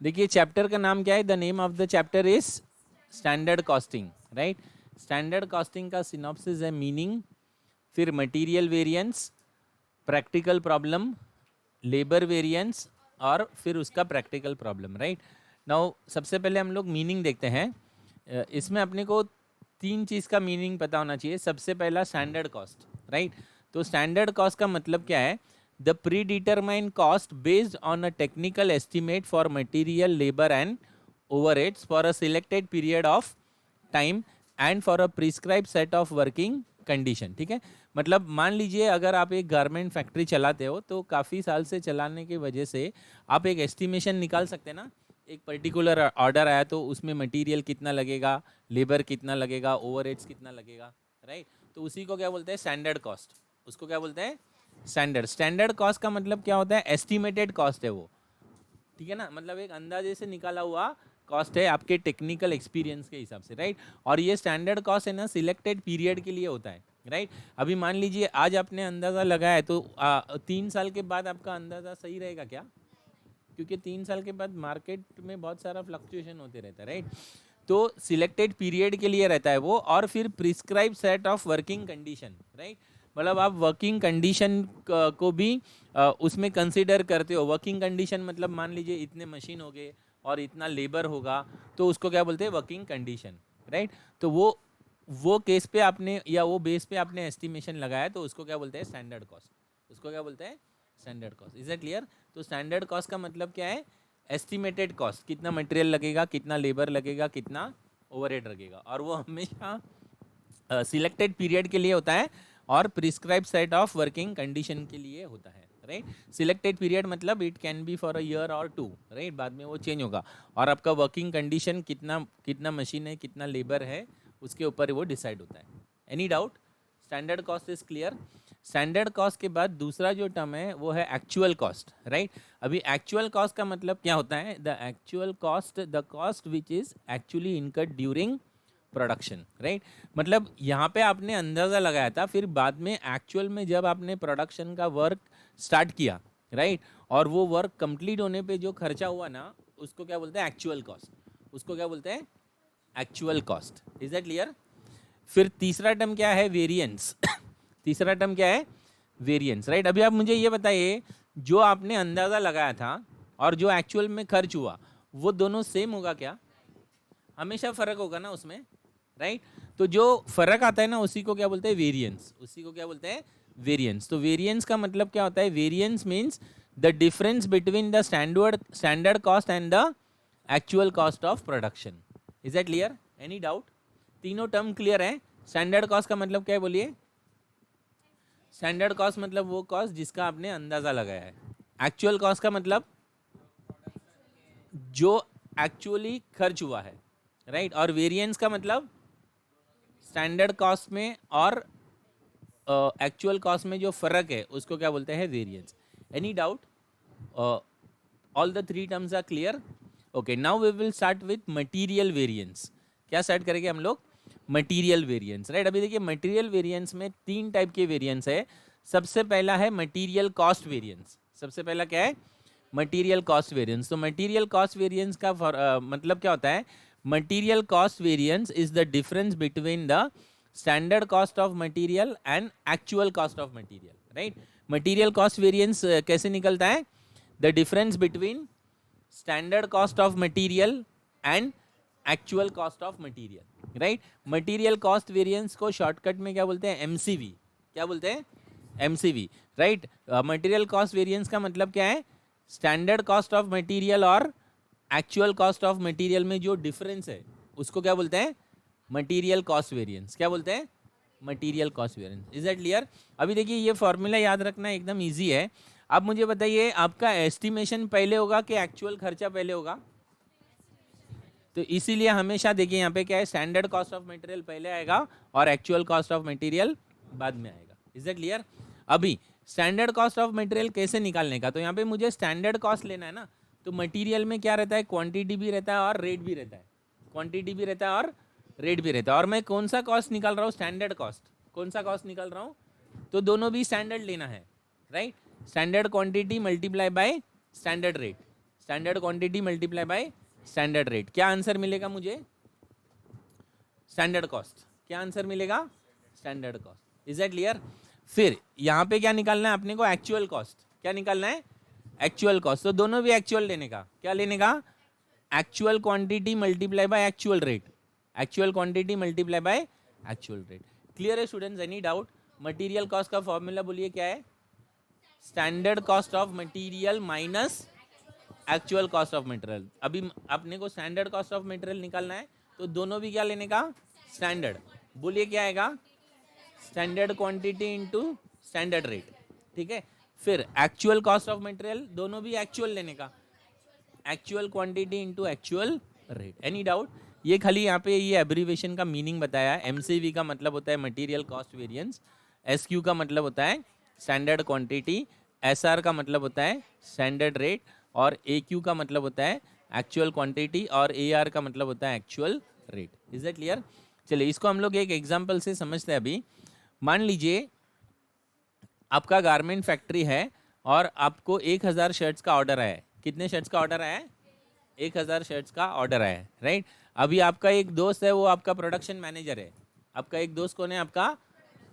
देखिए चैप्टर का नाम क्या है, the name of the chapter is standard costing, right. Standard costing का सिनॉप्सिस है मीनिंग, फिर material variance, practical problem, labour variance और फिर उसका प्रैक्टिकल प्रॉब्लम, राइट। नाउ सबसे पहले हम लोग मीनिंग देखते हैं। इसमें अपने को तीन चीज़ का मीनिंग पता होना चाहिए। सबसे पहला स्टैंडर्ड कॉस्ट, राइट। तो स्टैंडर्ड कॉस्ट का मतलब क्या है, the pre determined cost based on a technical estimate for material, labour and overheads for a selected period of time and for a prescribe set of working condition, ठीक है। मतलब मान लीजिए अगर आप एक गारमेंट फैक्ट्री चलाते हो तो काफ़ी साल से चलाने की वजह से आप एक एस्टिमेशन निकाल सकते हैं ना। एक पर्टिकुलर ऑर्डर आया तो उसमें मटेरियल कितना लगेगा, लेबर कितना लगेगा, ओवरहेड्स कितना लगेगा, राइट। तो उसी को क्या बोलते हैं, स्टैंडर्ड कॉस्ट। उसको क्या बोलते हैं, स्टैंडर्ड कॉस्ट का मतलब क्या होता है, एस्टिमेटेड कॉस्ट है वो, ठीक है ना। मतलब एक अंदाजे से निकाला हुआ कॉस्ट है आपके टेक्निकल एक्सपीरियंस के हिसाब से, राइट। और ये स्टैंडर्ड कॉस्ट है ना सिलेक्टेड पीरियड के लिए होता है, राइट। अभी मान लीजिए आज आपने अंदाज़ा लगाया है तो 3 साल के बाद आपका अंदाज़ा सही रहेगा क्या, क्योंकि 3 साल के बाद मार्केट में बहुत सारा फ्लक्चुएशन होते रहता है, राइट। तो सिलेक्टेड पीरियड के लिए रहता है वो, और फिर prescribe set of working condition, right. मतलब आप वर्किंग कंडीशन को भी उसमें कंसिडर करते हो। वर्किंग कंडीशन मतलब मान लीजिए इतने मशीन हो गए और इतना लेबर होगा, तो उसको क्या बोलते हैं, वर्किंग कंडीशन, राइट। तो वो केस पे आपने या वो बेस पे आपने एस्टिमेशन लगाया तो उसको क्या बोलते हैं, स्टैंडर्ड कॉस्ट। उसको क्या बोलते हैं, standard cost. Is it clear. तो स्टैंडर्ड कॉस्ट का मतलब क्या है, एस्टिमेटेड कॉस्ट, कितना मटेरियल लगेगा, कितना लेबर लगेगा, कितना ओवरहेड लगेगा, और वो हमेशा सिलेक्टेड पीरियड के लिए होता है और prescribe set of working condition के लिए होता है, राइट। सिलेक्टेड पीरियड मतलब it can be for a year और 2, राइट। बाद में वो चेंज होगा। और आपका वर्किंग कंडीशन कितना कितना मशीन है, कितना लेबर है, उसके ऊपर वो डिसाइड होता है। Any doubt, standard cost is clear. Standard cost के बाद दूसरा जो टर्म है वो है एक्चुअल कॉस्ट, राइट। अभी एक्चुअल कॉस्ट का मतलब क्या होता है, the actual cost, the cost which is actually incurred during production, right. मतलब यहाँ पे आपने अंदाज़ा लगाया था, फिर बाद में एक्चुअल में जब आपने प्रोडक्शन का वर्क स्टार्ट किया, राइट, और वो वर्क कंप्लीट होने पे जो खर्चा हुआ ना, उसको क्या बोलते हैं, एक्चुअल कॉस्ट। उसको क्या बोलते हैं, actual cost. Is that clear. फिर तीसरा टर्म क्या है, वेरिएंस। तीसरा टर्म क्या है, वेरिएंस, राइट। अभी आप मुझे ये बताइए, जो आपने अंदाज़ा लगाया था और जो एक्चुअल में खर्च हुआ, वो दोनों सेम होगा क्या, हमेशा फ़र्क होगा ना उसमें, राइट। तो जो फ़र्क आता है ना उसी को क्या बोलते हैं, वेरिएंस। उसी को क्या बोलते हैं, वेरिएंस। तो वेरिएंस का मतलब क्या होता है, variance means the difference between the standard cost and the actual cost of production. Is that clear, any doubt. तीनों टर्म क्लियर है। स्टैंडर्ड कॉस्ट का मतलब क्या है, बोलिए। स्टैंडर्ड कॉस्ट मतलब वो कॉस्ट जिसका आपने अंदाज़ा लगाया है। एक्चुअल कॉस्ट का मतलब जो एक्चुअली खर्च हुआ है, राइट। और वेरिएंस का मतलब स्टैंडर्ड कॉस्ट में और एक्चुअल कॉस्ट में जो फ़र्क है उसको क्या बोलते हैं, variance. Any doubt, all the three terms are clear. Okay, now we will start with material variance. क्या स्टार्ट करेंगे हम लोग, मटीरियल वेरिएंस, राइट। अभी देखिए मटीरियल वेरिएंस में 3 टाइप के वेरिएंस है। सबसे पहला है मटीरियल कॉस्ट वेरिएंस। सबसे पहला क्या है, मटीरियल कॉस्ट वेरिएंस। तो मटीरियल कॉस्ट वेरिएंस का मतलब क्या होता है, material cost variance is the difference between the standard cost of material and actual cost of material, right. Material cost variance कैसे निकलता है, the difference between standard cost of material and actual cost of material, right. Material cost variance को shortcut में क्या बोलते हैं, MCV. क्या बोलते हैं, MCV, right. Material cost variance का मतलब क्या है, स्टैंडर्ड कॉस्ट ऑफ मटीरियल और एक्चुअल कॉस्ट ऑफ मटीरियल में जो डिफरेंस है उसको क्या बोलते हैं, मटीरियल कॉस्ट वेरिएंस। क्या बोलते हैं, material cost variance. Is that clear. अभी देखिए ये फॉर्मूला याद रखना एकदम इजी है। आप मुझे बताइए, आपका एस्टिमेशन पहले होगा कि एक्चुअल खर्चा पहले होगा। तो इसीलिए हमेशा देखिए यहाँ पे क्या है, स्टैंडर्ड कॉस्ट ऑफ मटेरियल पहले आएगा और एक्चुअल कॉस्ट ऑफ मटेरियल बाद में आएगा। Is that clear. अभी स्टैंडर्ड कॉस्ट ऑफ मटेरियल कैसे निकालने का, तो यहाँ पे मुझे स्टैंडर्ड कॉस्ट लेना है ना। तो मटेरियल में क्या रहता है, क्वांटिटी भी रहता है और रेट भी रहता है। क्वांटिटी भी रहता है और रेट भी रहता है। और मैं कौन सा कॉस्ट निकाल रहा हूँ, स्टैंडर्ड कॉस्ट। कौन सा कॉस्ट निकाल रहा हूँ, तो दोनों भी स्टैंडर्ड लेना है, right. Standard quantity multiply by standard rate. Standard quantity multiply by standard rate, क्या आंसर मिलेगा मुझे? Standard cost. क्या आंसर मिलेगा? Standard cost. Is that clear? फिर यहाँ पे क्या निकालना है अपने को? Actual cost. क्या निकालना है? Actual cost. तो दोनों भी एक्चुअल लेने का, क्या लेने का? Actual quantity multiply by actual rate, actual quantity multiply by actual rate. Clear है students? Any doubt? Material cost का फॉर्मूला बोलिए क्या है? Standard cost of material minus actual cost of material. अभी अपने को स्टैंडर्ड कॉस्ट ऑफ मटेरियल निकालना है, तो दोनों भी क्या लेने का? स्टैंडर्ड। बोलिए क्या आएगा? Standard quantity into standard rate. ठीक है। फिर एक्चुअल कॉस्ट ऑफ मटेरियल, दोनों भी एक्चुअल लेने का, actual quantity into actual rate. Any doubt? ये खाली यहाँ पे ये एब्रीवेशन का मीनिंग बताया है। एमसीवी का मतलब होता है मटेरियल कॉस्ट वेरिएंस, एसक्यू का मतलब होता है स्टैंडर्ड क्वांटिटी, एसआर का मतलब होता है स्टैंडर्ड रेट, और AQ का मतलब होता है एक्चुअल क्वांटिटी, और AR का मतलब होता है actual rate. Is that clear? चलिए इसको हम लोग एक एग्जांपल से समझते हैं। अभी मान लीजिए आपका गारमेंट फैक्ट्री है और आपको 1000 शर्ट्स का ऑर्डर आया है। कितने शर्ट्स का ऑर्डर आया है? 1000 शर्ट्स का ऑर्डर आया है, राइट। अभी आपका एक दोस्त है, वो आपका प्रोडक्शन मैनेजर है। आपका एक दोस्त कौन है? आपका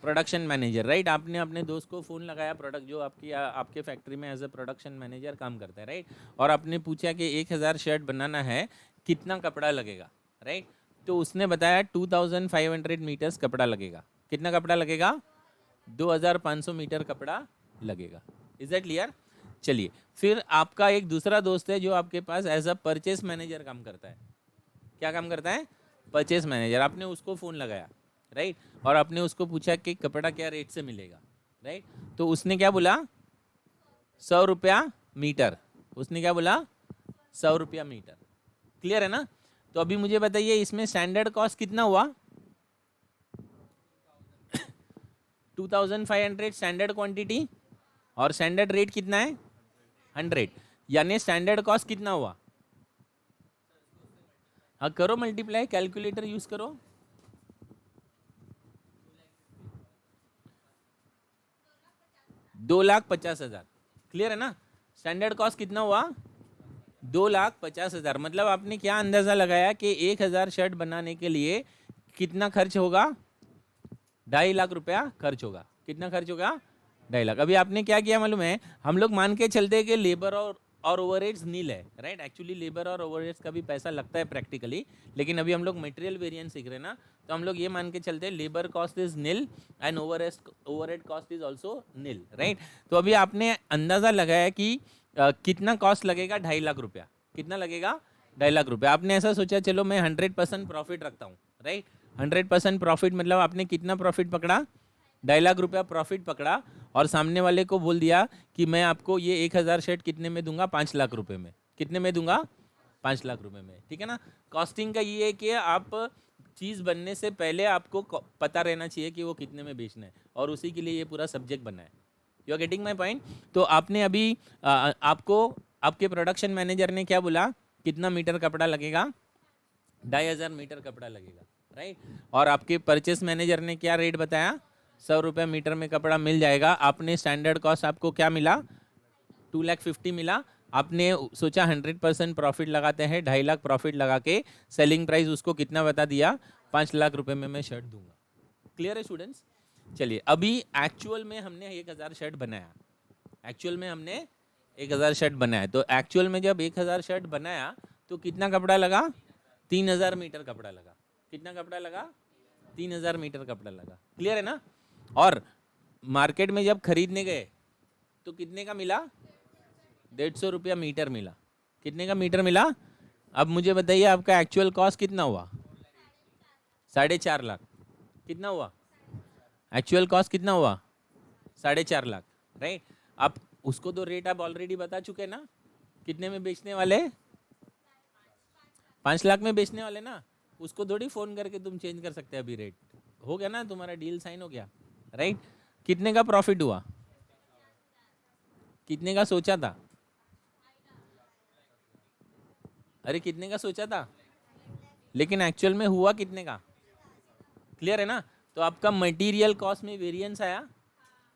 प्रोडक्शन मैनेजर, राइट। आपने अपने दोस्त को फ़ोन लगाया, प्रोडक्ट जो आपके फैक्ट्री में एज ए प्रोडक्शन मैनेजर काम करता है, राइट। और आपने पूछा कि 1000 शर्ट बनाना है, कितना कपड़ा लगेगा, राइट। तो उसने बताया 2500 मीटर्स कपड़ा लगेगा। कितना कपड़ा लगेगा? 2500 मीटर कपड़ा लगेगा। Is that clear? चलिए फिर आपका एक दूसरा दोस्त है जो आपके पास एज अ परचेस मैनेजर काम करता है। क्या काम करता है? Purchase manager. आपने उसको फ़ोन लगाया, राइट, और आपने उसको पूछा कि कपड़ा क्या रेट से मिलेगा, राइट। तो उसने क्या बोला? 100 रुपया मीटर। उसने क्या बोला? 100 रुपया मीटर। क्लियर है ना? तो अभी मुझे बताइए इसमें स्टैंडर्ड कॉस्ट कितना हुआ? 2500 स्टैंडर्ड क्वांटिटी, और स्टैंडर्ड रेट कितना है? 100। यानी स्टैंडर्ड कॉस्ट कितना हुआ? हाँ करो मल्टीप्लाई, कैलकुलेटर यूज करो। 2,50,000। क्लियर है ना? स्टैंडर्ड कॉस्ट कितना हुआ? 2,50,000। मतलब आपने क्या अंदाजा लगाया कि 1000 शर्ट बनाने के लिए कितना खर्च होगा? 2.5 लाख रुपया खर्च होगा। कितना खर्च होगा? 2.5 लाख। अभी आपने क्या किया मालूम है? हम लोग मान के चलते हैं कि लेबर और ओवरहेड्स नील है, राइट। एक्चुअली लेबर और ओवरहेड्स का भी पैसा लगता है प्रैक्टिकली, लेकिन अभी हम लोग मटेरियल वेरिएंस सीख रहे हैं ना, तो हम लोग ये मान के चलते हैं labour cost is nil and overhead cost is also nil, right. तो अभी आपने अंदाजा लगाया कि कितना कॉस्ट लगेगा? 2.5 लाख रुपया। कितना लगेगा? 2.5 लाख रुपया। आपने ऐसा सोचा चलो मैं 100% प्रॉफिट रखता हूँ, राइट। 100% प्रॉफिट मतलब आपने कितना प्रॉफिट पकड़ा? 2.5 लाख रुपया प्रॉफिट पकड़ा, और सामने वाले को बोल दिया कि मैं आपको ये 1000 शर्ट कितने में दूंगा? 5 लाख रुपए में। कितने में दूंगा? 5 लाख रुपए में। ठीक है ना? कॉस्टिंग का ये है कि आप चीज़ बनने से पहले आपको पता रहना चाहिए कि वो कितने में बेचना है, और उसी के लिए ये पूरा सब्जेक्ट बना है। You are getting my point? तो आपने अभी आपको आपके प्रोडक्शन मैनेजर ने क्या बोला? कितना मीटर कपड़ा लगेगा? 2,500 मीटर कपड़ा लगेगा, राइट। और आपके परचेस मैनेजर ने क्या रेट बताया? 100 रुपये मीटर में कपड़ा मिल जाएगा। आपने स्टैंडर्ड कॉस्ट आपको क्या मिला? 2,50,000 मिला। आपने सोचा 100% प्रॉफिट लगाते हैं, 2.5 लाख प्रॉफिट लगा के सेलिंग प्राइस उसको कितना बता दिया? 5 लाख रुपए में मैं शर्ट दूंगा। क्लियर है स्टूडेंट्स? चलिए अभी एक्चुअल में हमने 1000 शर्ट बनाया। एक्चुअल में हमने 1000 शर्ट बनाया। तो एक्चुअल में जब 1000 शर्ट बनाया तो कितना कपड़ा लगा? 3,000 मीटर कपड़ा लगा। कितना कपड़ा लगा? 3,000 मीटर कपड़ा लगा। क्लियर है ना? और मार्केट में जब खरीदने गए तो कितने का मिला? 150 रुपया मीटर मिला। कितने का मीटर मिला? अब मुझे बताइए आपका एक्चुअल कॉस्ट कितना हुआ? 4.5 लाख। कितना हुआ? एक्चुअल कॉस्ट कितना हुआ? 4.5 लाख, राइट। अब उसको तो रेट आप ऑलरेडी बता चुके ना, कितने में बेचने वाले? 5 लाख में बेचने वाले ना। उसको थोड़ी फोन करके तुम चेंज कर सकते हैं। अभी रेट हो गया ना, तुम्हारा डील साइन हो गया, राइट। कितने का प्रॉफिट हुआ? कितने का सोचा था? अरे कितने का सोचा था, लेकिन एक्चुअल में हुआ कितने का? क्लियर है ना? तो आपका मटेरियल कॉस्ट में वेरिएंस आया।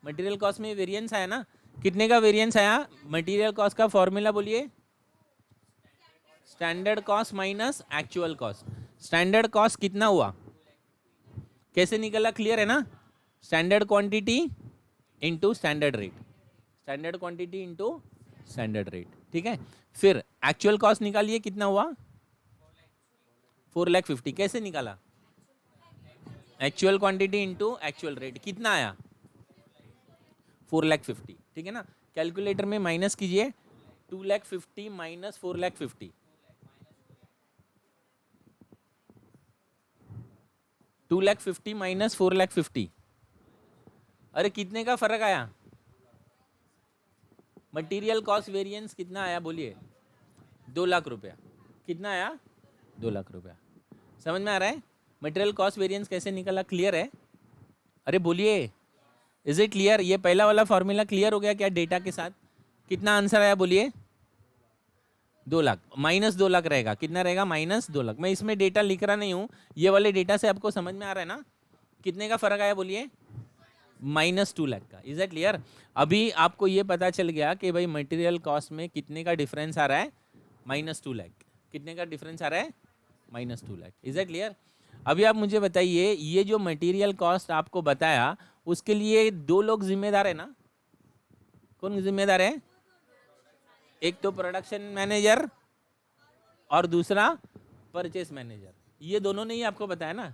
मटेरियल कॉस्ट में वेरिएंस आया ना। कितने का वेरिएंस आया? मटेरियल कॉस्ट का फॉर्मूला बोलिए। Standard cost minus actual cost. Standard cost कितना हुआ, कैसे निकला, क्लियर है ना? Standard quantity into standard rate, standard quantity into standard rate, ठीक है। फिर एक्चुअल कॉस्ट निकालिए, कितना हुआ, 4,50,000। कैसे निकाला, actual quantity into actual rate, कितना आया, 4,50,000, ठीक है ना। कैलकुलेटर में माइनस कीजिए, 2,50,000 माइनस 4,50,000, 2,50,000 माइनस 4,50,000, अरे कितने का फर्क आया, मटेरियल कॉस्ट वेरिएंस कितना आया, बोलिए, 2,00,000 रुपया। कितना आया, 2,00,000 रुपया। समझ में आ रहा है मटेरियल कॉस्ट वेरिएंस कैसे निकला, क्लियर है? अरे बोलिए, इज इट क्लियर? ये पहला वाला फॉर्मूला क्लियर हो गया क्या डेटा के साथ? कितना आंसर आया, बोलिए, 2,00,000 माइनस 2,00,000 रहेगा, कितना रहेगा, माइनस 2,00,000। मैं इसमें डेटा लिख रहा नहीं हूँ, ये वाले डेटा से आपको समझ में आ रहा है ना, कितने का फर्क आया, बोलिए, माइनस 2,00,000 का। Is that clear? अभी आपको ये पता चल गया कि भाई मटेरियल कॉस्ट में कितने का डिफरेंस आ रहा है, माइनस 2,00,000। कितने का डिफरेंस आ रहा है, माइनस 2,00,000। Is that clear? अभी आप मुझे बताइए, ये जो मटेरियल कॉस्ट आपको बताया, उसके लिए 2 लोग जिम्मेदार है ना? कौन जिम्मेदार है? एक तो प्रोडक्शन मैनेजर और दूसरा परचेस मैनेजर। ये दोनों ने ही आपको बताया ना,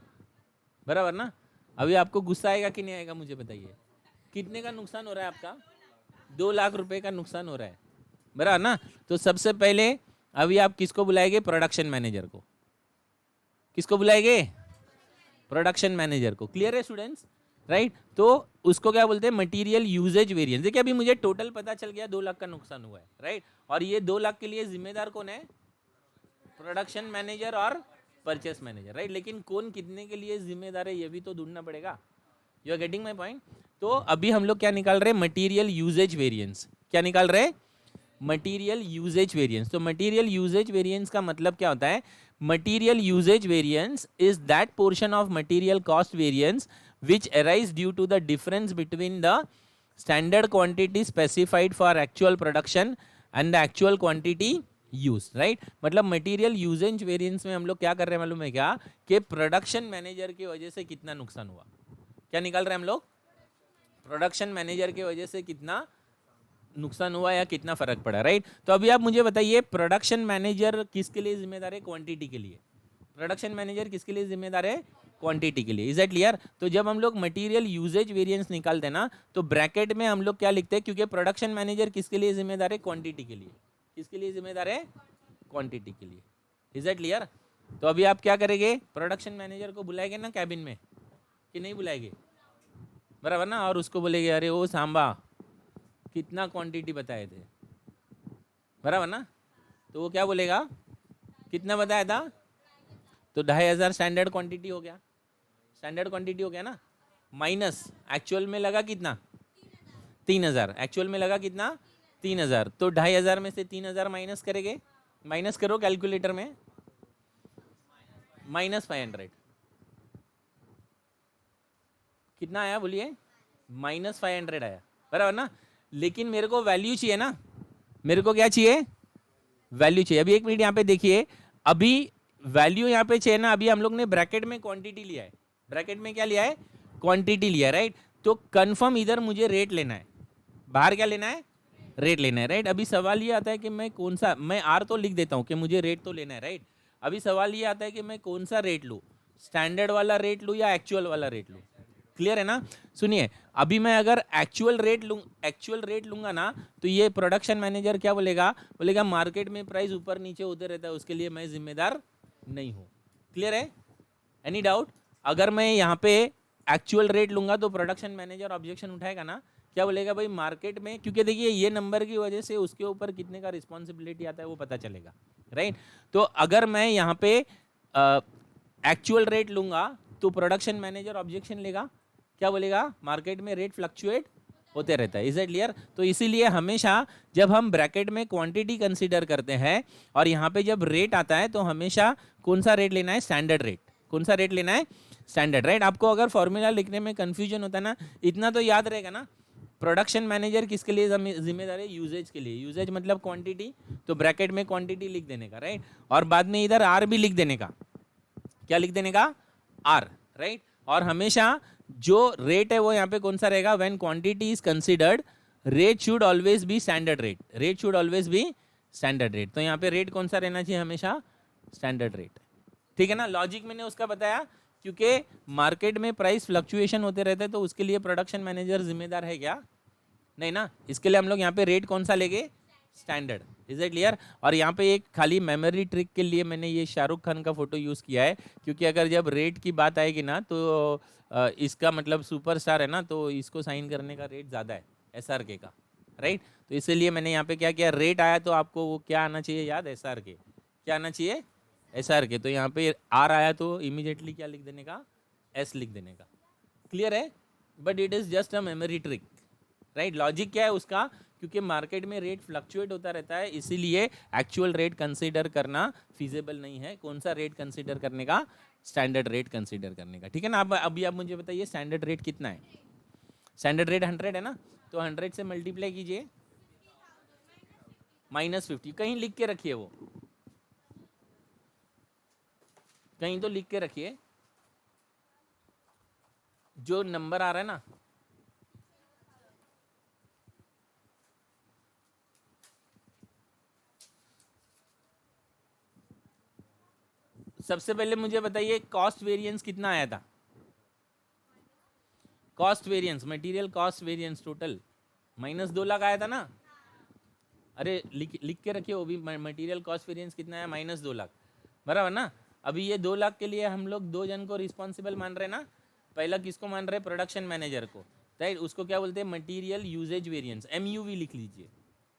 बराबर ना? अभी आपको गुस्सा आएगा कि नहीं आएगा, मुझे बताइए। कितने का नुकसान हो रहा है आपका, 2,00,000 रुपए का नुकसान हो रहा है, बराबर ना? तो सबसे पहले अभी आप किसको बुलाएंगे, प्रोडक्शन मैनेजर को। किसको बुलाएंगे, प्रोडक्शन मैनेजर को। क्लियर है स्टूडेंट्स, राइट? तो उसको क्या बोलते हैं, मटेरियल यूजेज वेरिएंस। देखिए अभी मुझे टोटल पता चल गया 2,00,000 का नुकसान हुआ है, राइट? और ये 2,00,000 के लिए जिम्मेदार कौन है, प्रोडक्शन मैनेजर और परचेस मैनेजर, राइट? लेकिन कौन कितने के लिए जिम्मेदार है, ये भी तो ढूंढना पड़ेगा। You are getting my point? तो अभी हम लोग क्या निकाल रहे हैं, मटेरियल यूजेज वेरिएंस। क्या निकाल रहे हैं, मटेरियल यूजेज वेरिएंस। तो मटेरियल यूजेज वेरिएंस का मतलब क्या होता है, material usage variance is that portion of material cost variance which arise due to the difference between the standard quantity specified for actual production and the actual quantity used, right? मतलब material usage variance में हम लोग क्या कर रहे हैं मालूम है क्या, कि प्रोडक्शन मैनेजर की वजह से कितना नुकसान हुआ, क्या निकाल रहे हैं हम लोग, प्रोडक्शन मैनेजर की वजह से कितना नुकसान हुआ या कितना फर्क पड़ा, राइट? तो अभी आप मुझे बताइए, प्रोडक्शन मैनेजर किसके लिए जिम्मेदार है, क्वांटिटी के लिए। प्रोडक्शन मैनेजर किसके लिए जिम्मेदार है, क्वांटिटी के लिए। Is that clear? तो जब हम लोग मटेरियल यूजेज वेरिएंस निकालते हैं ना, तो ब्रैकेट में हम लोग क्या लिखते हैं, क्योंकि प्रोडक्शन मैनेजर किसके लिए जिम्मेदार है, क्वांटिटी के लिए। किसके लिए जिम्मेदार है, क्वांटिटी के लिए। Is that clear? तो अभी आप क्या करेंगे, प्रोडक्शन मैनेजर को बुलाएंगे ना कैबिन में, कि नहीं बुलाएंगे, बराबर ना? और उसको बोलेंगे, अरे ओ सांबा, कितना क्वांटिटी बताए थे, बराबर ना? तो वो क्या बोलेगा, कितना बताया था, तो 2,500 स्टैंडर्ड क्वांटिटी हो गया, स्टैंडर्ड क्वांटिटी हो गया ना, माइनस एक्चुअल में लगा कितना, 3,000। एक्चुअल में लगा कितना, 3,000। तो 2,500 में से 3,000 माइनस करेंगे, माइनस करो कैलकुलेटर में, माइनस 500। कितना आया बोलिए, माइनस 500 आया, बराबर ना? लेकिन मेरे को वैल्यू चाहिए ना, मेरे को क्या चाहिए, वैल्यू चाहिए। अभी एक मिनट यहाँ पे देखिए, अभी वैल्यू यहाँ पे चाहिए ना। अभी हम लोग ने ब्रैकेट में क्वांटिटी लिया है, ब्रैकेट में क्या लिया है, क्वांटिटी लिया है, राइट? तो कंफर्म इधर मुझे रेट लेना है, बाहर क्या लेना है, रेट लेना है, राइट? अभी सवाल ये आता है कि मैं कौन सा, मैं आर तो लिख देता हूँ कि मुझे रेट तो लेना है, राइट? अभी सवाल ये आता है कि मैं कौन सा रेट लूँ, स्टैंडर्ड वाला रेट लूँ या एक्चुअल वाला रेट लूँ। क्लियर है ना? सुनिए, अभी मैं अगर एक्चुअल रेट लूंगा ना, तो ये प्रोडक्शन मैनेजर क्या बोलेगा, बोलेगा मार्केट में प्राइस ऊपर नीचे होते रहता है, उसके लिए मैं जिम्मेदार नहीं हूँ। क्लियर है? Any doubt? अगर मैं यहाँ पे एक्चुअल रेट लूंगा तो प्रोडक्शन मैनेजर ऑब्जेक्शन उठाएगा ना, क्या बोलेगा, भाई मार्केट में, क्योंकि देखिए ये नंबर की वजह से उसके ऊपर कितने का रिस्पॉन्सिबिलिटी आता है वो पता चलेगा, राइट? तो अगर मैं यहाँ पे एक्चुअल रेट लूंगा तो प्रोडक्शन मैनेजर ऑब्जेक्शन लेगा, क्या बोलेगा, मार्केट में रेट फ्लक्चुएट होते रहता है। Is it clear? तो इसीलिए हमेशा जब हम ब्रैकेट में क्वांटिटी कंसीडर करते हैं और यहाँ पे जब रेट आता है, तो हमेशा कौन सा रेट लेना है, स्टैंडर्ड रेट। कौन सा रेट लेना है, स्टैंडर्ड, राइट? आपको अगर फॉर्मूला लिखने में कंफ्यूजन होता है ना, इतना तो याद रहेगा ना प्रोडक्शन मैनेजर किसके लिए जिम्मेदार है? यूजेज के लिए। यूजेज मतलब क्वांटिटी, तो ब्रैकेट में क्वांटिटी लिख देने का, राइट। और बाद में इधर आर भी लिख देने का। क्या लिख देने का? R, right. और हमेशा जो रेट है वो यहाँ पे कौन सा रहेगा? When quantity is considered rate should always be standard rate. Rate should always be standard rate. तो यहाँ पे रेट कौन सा रहना चाहिए? हमेशा स्टैंडर्ड रेट। ठीक है ना? लॉजिक मैंने उसका बताया, क्योंकि मार्केट में प्राइस फ्लक्चुएशन होते रहते हैं, तो उसके लिए प्रोडक्शन मैनेजर जिम्मेदार है क्या? नहीं ना। इसके लिए हम लोग यहाँ पे रेट कौन सा लेंगे? स्टैंडर्ड। Is it clear? और यहाँ पे एक खाली मेमोरी ट्रिक के लिए मैंने ये शाहरुख खान का फोटो यूज़ किया है, क्योंकि अगर जब रेट की बात आएगी ना, तो इसका मतलब सुपरस्टार है ना, तो इसको साइन करने का रेट ज़्यादा है SRK का, राइट। तो इसलिए मैंने यहाँ पे क्या किया, रेट आया तो आपको वो क्या आना चाहिए याद? SRK। क्या आना चाहिए? SRK। तो यहाँ पे आर आया तो इमीडिएटली क्या लिख देने का? S लिख देने का। क्लियर है? But it is just a memory trick, right. Logic क्या है उसका? क्योंकि मार्केट में रेट फ्लक्चुएट होता रहता है, इसीलिए एक्चुअल रेट कंसीडर करना फिजिबल नहीं है। कौन सा रेट कंसीडर करने का? स्टैंडर्ड रेट कंसीडर करने का। ठीक है ना? अब अभी आप मुझे बताइए स्टैंडर्ड रेट कितना है? स्टैंडर्ड रेट 100 है ना, तो 100 से मल्टीप्लाई कीजिए -50। कहीं लिख के रखिए, वो कहीं तो लिख के रखिए जो नंबर आ रहा है ना। सबसे पहले मुझे बताइए कॉस्ट वेरिएंस कितना आया था? Cost variance, material cost variance total -2 lakh आया था ना। अरे लिख के रखिए वो भी, मटेरियल कॉस्ट वेरिएंस कितना है? -2 लाख, बराबर ना। अभी ये 2 लाख के लिए हम लोग 2 जन को रिस्पॉन्सिबल मान रहे हैं ना। पहला किसको मान रहे हैं? प्रोडक्शन मैनेजर को, राइट। उसको क्या बोलते हैं? मटेरियल यूजेज वेरिएंस, MUV लिख लीजिए।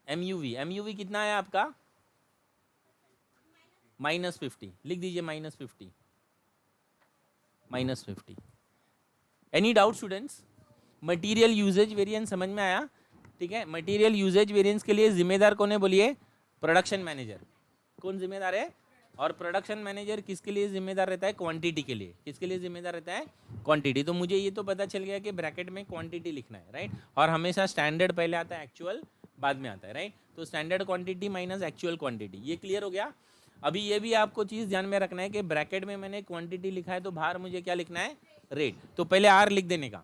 MUV कितना है आपका? -50 लिख दीजिए, -50। Any doubt students? Material usage variance समझ में आया? ठीक है। मटेरियल यूजेज वेरिएंस के लिए जिम्मेदार कौन है बोलिए? Production manager. कौन जिम्मेदार है? और प्रोडक्शन मैनेजर किसके लिए जिम्मेदार रहता है? क्वांटिटी के लिए। किसके लिए जिम्मेदार रहता है? क्वांटिटी। तो मुझे ये तो पता चल गया कि ब्रैकेट में क्वांटिटी लिखना है, राइट। और हमेशा स्टैंडर्ड पहले आता है, एक्चुअल बाद में आता है, राइट। तो standard quantity minus actual quantity, ये क्लियर हो गया। अभी ये भी आपको चीज़ ध्यान में रखना है कि ब्रैकेट में मैंने क्वांटिटी लिखा है, तो बाहर मुझे क्या लिखना है? रेट। तो पहले आर लिख देने का,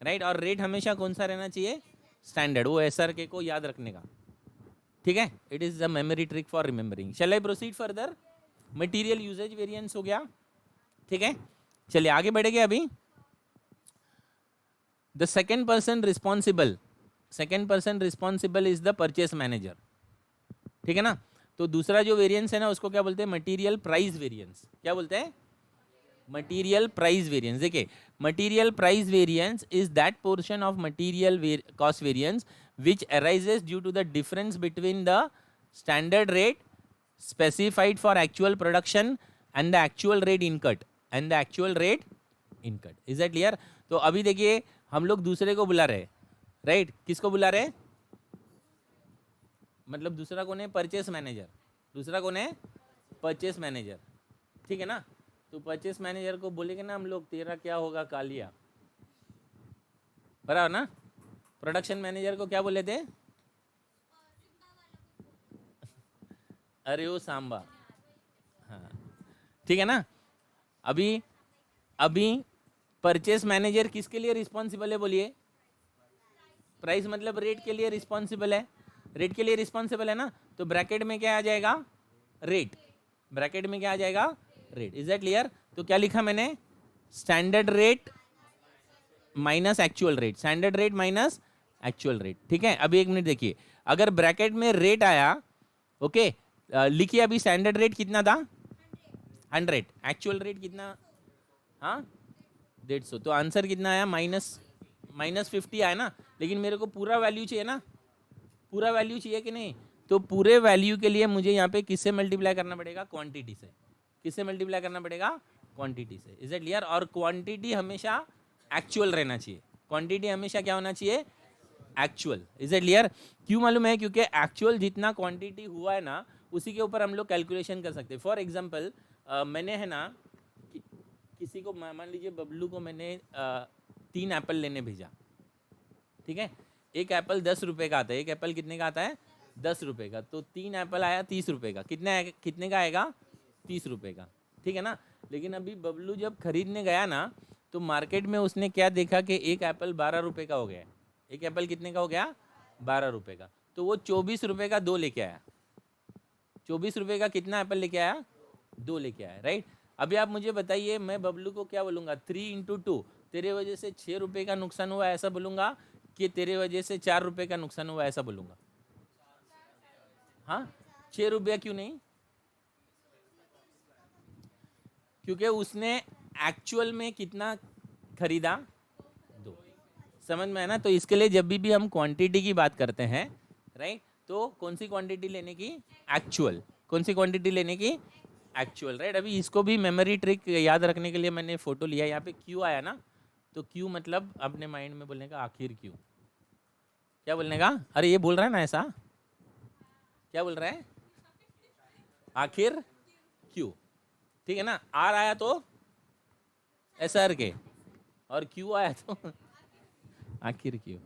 राइट। और रेट हमेशा कौन सा रहना चाहिए? स्टैंडर्ड। वो SRK को याद रखने का, ठीक है। It is the memory trick for remembering. Shall I proceed further? Material usage variance हो गया, ठीक है। चलिए आगे बढ़ेंगे अभी। The second person responsible is the purchase manager, ठीक है ना। तो दूसरा जो वेरिएंस है ना, उसको क्या बोलते हैं? Material price variance. क्या बोलते हैं? Material price variance. देखिए, material price variance is that portion of material cost variance which arises due to the difference between the standard rate specified for actual production and the actual rate incurred is that clear? तो अभी देखिए हम लोग दूसरे को बुला रहे हैं, राइट। किसको बुला रहे हैं? मतलब दूसरा कौन है? Purchase manager. दूसरा कौन है? परचेस मैनेजर, ठीक है ना। तो परचेस मैनेजर को बोलेंगे ना हम लोग, तेरा क्या होगा कालिया, बराबर ना। प्रोडक्शन मैनेजर को क्या बोले थे? अरे वो सांबा, हाँ, ठीक है ना। अभी अभी परचेस मैनेजर किसके लिए रिस्पॉन्सिबल है बोलिए? प्राइस मतलब रेट के लिए रिस्पॉन्सिबल है। रेट के लिए रिस्पॉन्सिबल है ना, तो ब्रैकेट में क्या आ जाएगा? रेट। ब्रैकेट में क्या आ जाएगा? रेट। Is that clear? तो क्या लिखा मैंने? Standard rate minus actual rate, standard rate minus actual rate, ठीक है। अभी एक मिनट देखिए, अगर ब्रैकेट में रेट आया, ओके, लिखिए अभी स्टैंडर्ड रेट कितना था? 100। एक्चुअल रेट कितना? हाँ, 150। तो आंसर कितना आया? -50 आया ना। लेकिन मेरे को पूरा वैल्यू चाहिए ना, पूरा वैल्यू चाहिए कि नहीं? तो पूरे वैल्यू के लिए मुझे यहाँ पे किससे मल्टीप्लाई करना पड़ेगा? क्वांटिटी से। किससे मल्टीप्लाई करना पड़ेगा? क्वांटिटी से। Is it clear? और क्वांटिटी हमेशा एक्चुअल रहना चाहिए। क्वांटिटी हमेशा क्या होना चाहिए? एक्चुअल। Is it clear? क्यों मालूम है? क्योंकि एक्चुअल जितना क्वांटिटी हुआ है ना, उसी के ऊपर हम लोग कैलकुलेशन कर सकते हैं। फॉर एग्जांपल मैंने है ना किसी को, मान लीजिए बबलू को मैंने 3 एप्पल लेने भेजा, ठीक है। एक एप्पल 10 रुपये का आता है, एक एप्पल कितने का आता है? 10 रुपये का। तो 3 एप्पल आया 30 रुपये का, कितने का आएगा? 30 रुपये का, ठीक है ना। लेकिन अभी बबलू जब खरीदने गया ना, तो मार्केट में उसने क्या देखा कि एक एप्पल 12 रुपये का हो गया है। एक एप्पल कितने का हो गया? 12 रुपये का। तो वो 24 रुपये का 2 लेके आया। 24 रुपये का कितना एप्पल लेके आया? 2 लेके आया, राइट। अभी आप मुझे बताइए, मैं बबलू को क्या बोलूँगा? 3 इंटू 2, तेरे वजह से 6 रुपये का नुकसान हुआ ऐसा बोलूँगा, कि तेरे वजह से 4 रुपये का नुकसान हुआ ऐसा बोलूँगा? हाँ, 6 रुपया क्यों नहीं? क्योंकि उसने एक्चुअल में कितना खरीदा? 2। समझ में है ना। तो इसके लिए जब भी हम क्वांटिटी की बात करते हैं, राइट, तो कौन सी क्वांटिटी लेने की? एक्चुअल। कौन सी क्वांटिटी लेने की? Actual, right. अभी इसको भी मेमोरी ट्रिक याद रखने के लिए मैंने फोटो लिया। यहाँ पे क्यू आया ना, तो क्यू मतलब अपने माइंड में बोलने का आखिर क्यू। क्या बोलने का? अरे ये बोल रहा है ना ऐसा, क्या बोल रहा है? आखिर क्यू, ठीक है ना। आर आया तो एस आर के, और क्यू आया तो आखिर क्यू,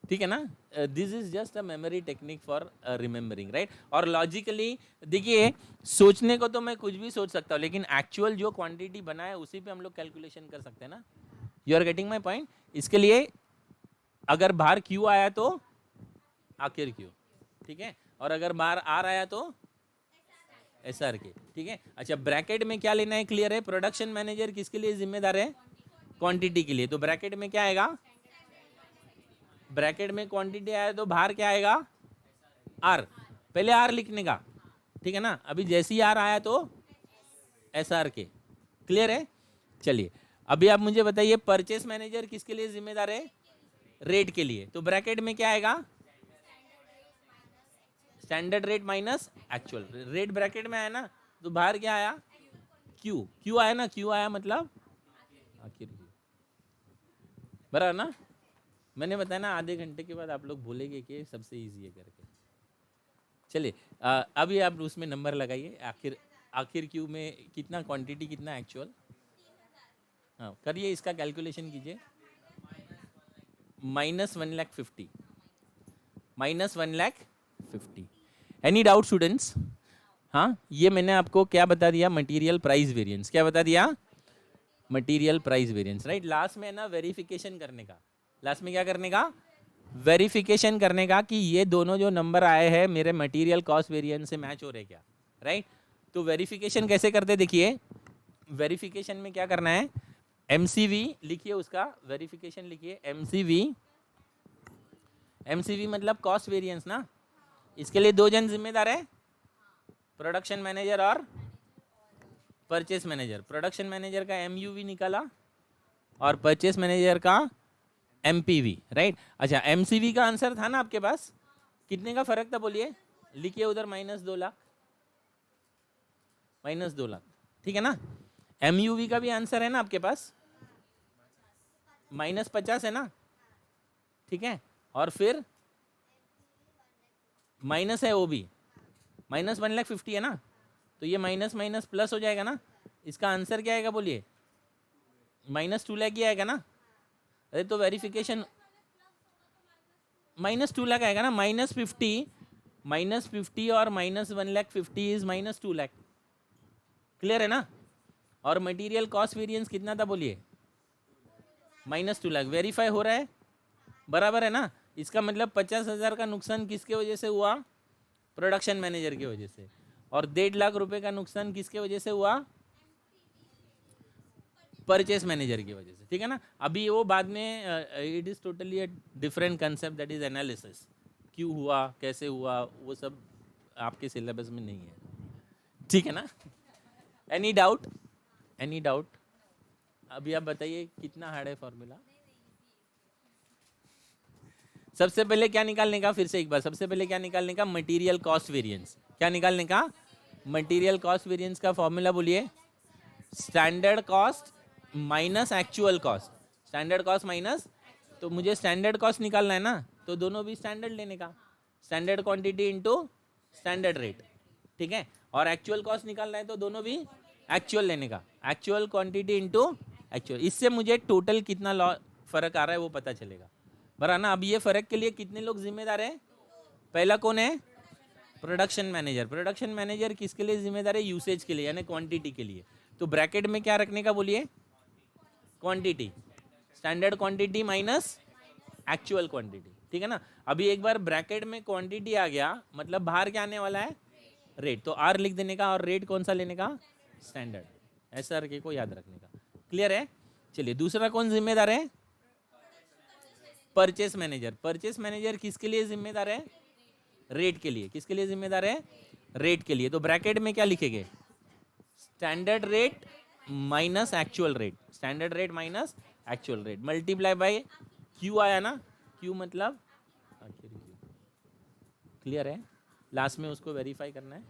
ठीक है ना। This is just a memory technique for remembering, right. और लॉजिकली देखिए, सोचने को तो मैं कुछ भी सोच सकता हूँ, लेकिन एक्चुअल जो क्वांटिटी बना है उसी पे हम लोग कैलकुलेशन कर सकते हैं ना। You are getting my point. इसके लिए अगर बाहर क्यू आया तो आखिर क्यू, ठीक है। और अगर बाहर आर आया तो एस आर के, ठीक है। अच्छा, ब्रैकेट में क्या लेना है? क्लियर है। प्रोडक्शन मैनेजर किसके लिए जिम्मेदार है? क्वांटिटी के लिए। तो ब्रैकेट में क्या आएगा? ब्रैकेट में क्वांटिटी आया तो बाहर क्या आएगा? आर। पहले आर लिखने का, ठीक है ना। अभी जैसे ही आर आया तो एस आर के। क्लियर है। चलिए, अभी आप मुझे बताइए, परचेस मैनेजर किसके लिए जिम्मेदार है? रेट के लिए। तो ब्रैकेट में क्या आएगा? Standard rate minus actual rate. Bracket में आया ना, तो बाहर क्या आया? क्यू। क्यू आया ना, क्यू आया मतलब आखिर क्यू, बराबर ना। मैंने बताया ना, आधे घंटे के बाद आप लोग बोलेंगे कि सबसे इजी है करके। चलिए, अभी आप उसमें नंबर लगाइए। आखिर क्यू में कितना क्वांटिटी, कितना एक्चुअल? हाँ, करिए, इसका कैलकुलेशन कीजिए। -1,50,000, -1,50,000। Any doubt students? हाँ, ये मैंने आपको क्या बता दिया? Material price variance. क्या बता दिया? Material price variance, right. Last में ना वेरिफिकेशन करने का, लास्ट में क्या करने का? वेरिफिकेशन करने का कि ये दोनों जो नंबर आए हैं मेरे मटेरियल कॉस्ट वेरिएंस से मैच हो रहे क्या, राइट। तो वेरिफिकेशन कैसे करते? देखिए, वेरिफिकेशन में क्या करना है? एमसीवी लिखिए, उसका वेरिफिकेशन लिखिए। एमसीवी मतलब कॉस्ट वेरिएंस ना। इसके लिए 2 जन जिम्मेदार है, प्रोडक्शन मैनेजर और परचेस मैनेजर। प्रोडक्शन मैनेजर का एमयूवी निकाला और परचेस मैनेजर का एमपीवी, राइट। अच्छा, एमसीवी का आंसर था ना आपके पास? कितने का फर्क था बोलिए? लिखिए उधर -2 लाख, -2 लाख, ठीक है ना। एमयूवी का भी आंसर है ना आपके पास? -50 है ना, ठीक है। और फिर माइनस है वो भी, -1,50,000 है ना। तो ये माइनस माइनस प्लस हो जाएगा ना। इसका आंसर क्या आएगा बोलिए? -2 लाख ही आएगा ना। अरे तो वेरिफिकेशन -2 लाख आएगा ना। -50 और -1,50,000 इज -2 लाख। क्लियर है ना। और मटेरियल कॉस्ट वेरिएंस कितना था बोलिए? -2 लाख। वेरीफाई हो रहा है, बराबर है ना। इसका मतलब 50,000 का नुकसान किसके वजह से हुआ? प्रोडक्शन मैनेजर की वजह से। और 1.5 लाख रुपए का नुकसान किसके वजह से हुआ? परचेस मैनेजर की वजह से, ठीक है ना। अभी वो बाद में it is totally a different concept, that is analysis. क्यों हुआ, कैसे हुआ, वो सब आपके सिलेबस में नहीं है, ठीक है ना। Any doubt? Any doubt? अभी आप बताइए कितना हार्ड है फॉर्मूला? सबसे पहले क्या निकालने का? फिर से एक बार, सबसे पहले क्या निकालने का? Material cost variance. क्या निकालने का? मटेरियल कॉस्ट वेरिएंस का फॉर्मूला बोलिए? Standard cost minus actual cost. Standard cost minus, तो मुझे स्टैंडर्ड कॉस्ट निकालना है ना, तो दोनों भी स्टैंडर्ड लेने का। Standard quantity into standard rate, ठीक है। और एक्चुअल कॉस्ट निकालना है तो दोनों भी एक्चुअल लेने का। एक्चुअल क्वांटिटी इनटू एक्चुअल, इससे मुझे टोटल कितना फर्क आ रहा है वो पता चलेगा। बरा ना। अब ये फर्क के लिए कितने लोग जिम्मेदार है? पहला कौन है? Production manager. प्रोडक्शन मैनेजर किसके लिए जिम्मेदार है? यूसेज के लिए, यानी क्वांटिटी के लिए। तो ब्रैकेट में क्या रखने का बोलिए? Quantity, standard quantity minus actual quantity, ठीक है ना। अभी एक बार ब्रैकेट में क्वांटिटी आ गया, मतलब बाहर क्या आने वाला है? रेट। तो आर लिख देने का, और रेट कौन सा लेने का? स्टैंडर्ड। एसआर के को याद रखने का। क्लियर है? चलिए, दूसरा कौन जिम्मेदार है? Purchase manager. परचेस मैनेजर किसके लिए जिम्मेदार है? रेट के लिए। किसके लिए जिम्मेदार है? रेट के लिए। तो ब्रैकेट में क्या लिखेंगे? Standard rate minus actual rate. Standard rate minus actual rate multiply by Q आया ना। क्यू मतलब, क्लियर है? लास्ट में उसको वेरीफाई करना है।